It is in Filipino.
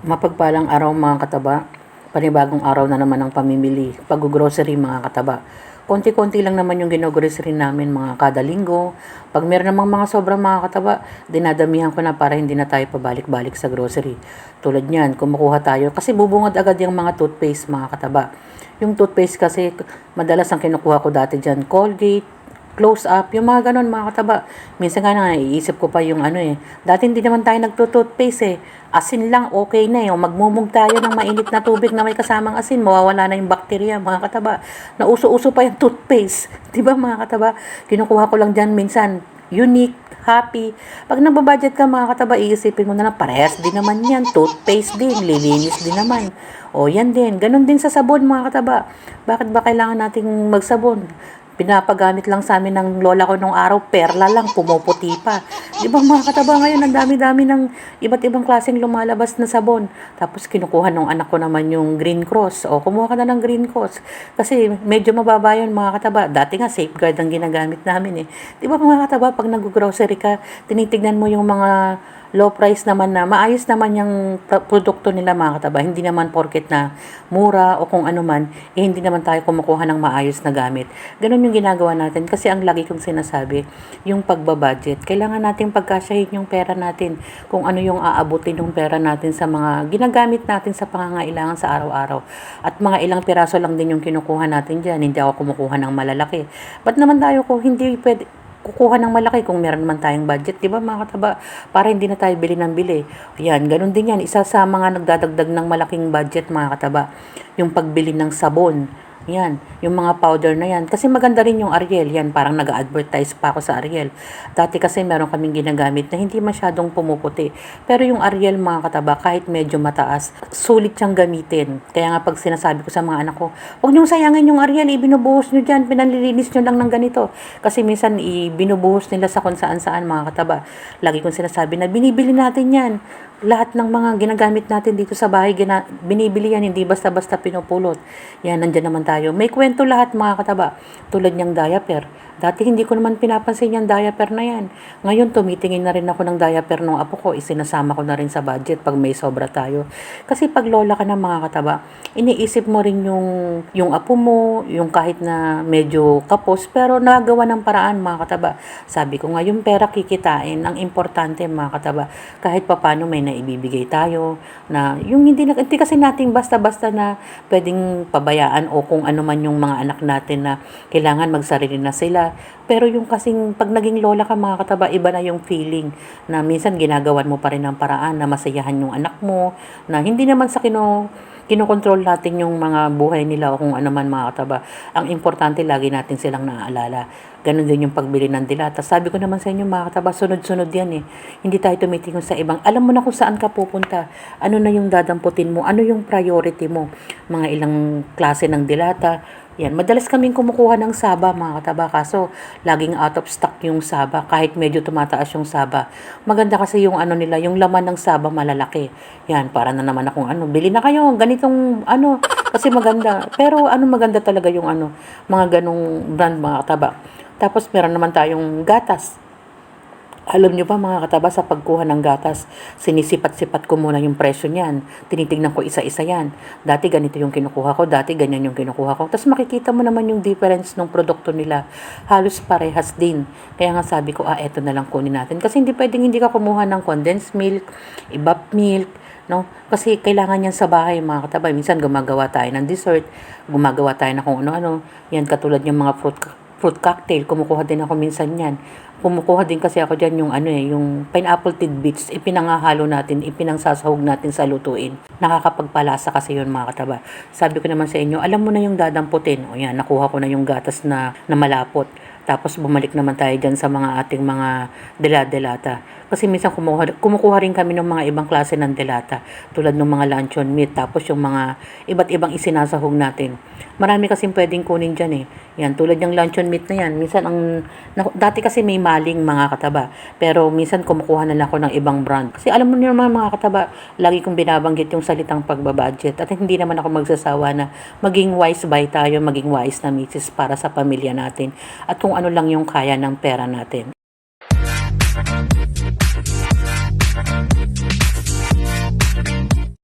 Mapagpalang araw mga kataba, panibagong araw na naman ang pamimili, pag-grocery mga kataba. Konti-konti lang naman yung gino-grocery namin mga kada linggo. Pag meron namang mga sobrang mga kataba, dinadamihan ko na para hindi na tayo pabalik-balik sa grocery. Tulad niyan, kumukuha tayo kasi bubungad agad yung mga toothpaste mga kataba. Yung toothpaste kasi madalas ang kinukuha ko dati dyan, Colgate, close up, yung mga ganon mga kataba. Minsan nga naiisip ko pa yung dati hindi naman tayo nagtututpaste eh. Asin lang okay na eh. O magmumug tayo ng mainit na tubig na may kasamang asin, mawawala na yung bakterya mga kataba. Nauso-uso pa yung toothpaste. Diba mga kataba? Kinukuha ko lang dyan minsan, Unique, Happy. Pag nagbabudget ka mga kataba, iisipin mo na lang, parehas din naman yan. Toothpaste din, lilinis din naman. O yan din, ganun din sa sabon mga kataba. Bakit ba kailangan nating magsabon? Pinapagamit lang sa amin ng lola ko nung araw, perla lang, pumuputi pa. Di ba mga kataba ngayon, ang dami-dami ng iba't ibang klaseng lumalabas na sabon. Tapos kinukuha nung anak ko naman yung Green Cross. O, kumuha ka na ng Green Cross. Kasi medyo mababa yun mga kataba. Dati nga, Safeguard ang ginagamit namin eh. Di ba mga kataba, pag nag-grocery ka, tinitignan mo yung mga low price naman na maayos naman yung produkto nila mga kataba. Hindi naman porket na mura o kung ano man, hindi naman tayo kumukuha ng maayos na gamit. Ganun yung ginagawa natin kasi ang lagi kong sinasabi, yung pagbabudget, kailangan nating pagkasyahin yung pera natin kung ano yung aabutin ng pera natin sa mga ginagamit natin sa pangangailangan sa araw-araw. At mga ilang piraso lang din yung kinukuha natin dyan. Hindi ako kumukuha ng malalaki. Ba't naman tayo kung hindi pwede kukuha ng malaki kung meron naman tayong budget, di ba mga kataba? Para hindi na tayo bili ng bili. Yan, ganun din yan. Isa sa mga nagdadagdag ng malaking budget mga kataba, yung pagbili ng sabon. Yan, yung mga powder na yan. Kasi maganda rin yung Ariel. Yan, parang nag-advertise pa ako sa Ariel. Dati kasi meron kaming ginagamit na hindi masyadong pumuputi. Pero yung Ariel mga kataba, kahit medyo mataas, sulit siyang gamitin. Kaya nga pag sinasabi ko sa mga anak ko, huwag niyong sayangin yung Ariel, ibinubuhos niyo dyan, pinanlilinis niyo lang ng ganito. Kasi minsan ibinubuhos nila sa kung saan-saan mga kataba. Lagi kong sinasabi na binibili natin yan. Lahat ng mga ginagamit natin dito sa bahay, binibili yan, hindi basta-basta pinupulot. Yan, nandyan naman tayo. May kwento lahat mga kataba. Tulad niyang diaper. Dati hindi ko naman pinapansin yung diaper na yan. Ngayon, tumitingin na rin ako ng diaper ng apo ko. Isinasama ko na rin sa budget pag may sobra tayo. Kasi pag lola ka ng mga kataba, iniisip mo rin yung apo mo, yung kahit na medyo kapos, pero nagawa ng paraan mga kataba. Sabi ko nga, yung pera kikitain, ang importante mga kataba, kahit papano may naibibigay tayo, na yung hindi kasi nating basta-basta na pwedeng pabayaan o kung ano man yung mga anak natin na kailangan magsarili na sila. Pero yung kasing pag naging lola ka mga kataba, iba na yung feeling na minsan ginagawan mo pa rin ng paraan na masayahan yung anak mo, na hindi naman sa kinokontrol natin yung mga buhay nila o kung ano man mga kataba. Ang importante, lagi natin silang naaalala. Ganon din yung pagbili ng dilata. Sabi ko naman sa inyo mga kataba, sunod-sunod yan eh. Hindi tayo tumitingin sa ibang. Alam mo na kung saan ka pupunta. Ano na yung dadamputin mo. Ano yung priority mo. Mga ilang klase ng dilata. Yan, madalas kaming kumukuha ng saba mga kataba, kaso laging out of stock yung saba kahit medyo tumataas yung saba. Maganda kasi yung nila, yung laman ng saba malalaki. Yan, para na naman akong bili na kayo, ganitong kasi maganda. Pero maganda talaga yung mga ganong brand mga kataba. Tapos meron naman tayong gatas. Alam nyo ba mga kataba, sa pagkuha ng gatas, sinisipat-sipat ko muna yung presyo niyan. Tinitignan ko isa-isa yan. Dati ganito yung kinukuha ko, dati ganyan yung kinukuha ko. Tapos makikita mo naman yung difference ng produkto nila. Halos parehas din. Kaya nga sabi ko, eto na lang kunin natin. Kasi hindi pwedeng hindi ka kumuha ng condensed milk, evap milk, no? Kasi kailangan yan sa bahay mga kataba. Minsan gumagawa tayo ng dessert, gumagawa tayo ng kung ano-ano. Yan katulad yung mga fruit cocktail, kumukuha din ako minsan yan. Kumukuha din kasi ako dyan yung pineapple tidbits, ipinangahalo natin, ipinangsasahog natin sa lutuin. Nakakapagpalasa kasi yun mga kataba. Sabi ko naman sa inyo, alam mo na yung dadamputin. O yan, nakuha ko na yung gatas na malapot. Tapos bumalik naman tayo dyan sa mga ating mga delata. Kasi minsan kumukuha rin kami ng mga ibang klase ng delata. Tulad ng mga luncheon meat. Tapos yung mga iba't ibang isinasahog natin. Marami kasing pwedeng kunin dyan eh. Yan, tulad yung luncheon meat na yan. Minsan dati kasi may maling mga kataba. Pero minsan kumukuha na lang ako ng ibang brand. Kasi alam mo naman mga kataba, lagi kong binabanggit yung salitang pagbabudget. At hindi naman ako magsasawa na maging wise buy tayo, maging wise na misis para sa pamilya natin. At kung ano lang yung kaya ng pera natin.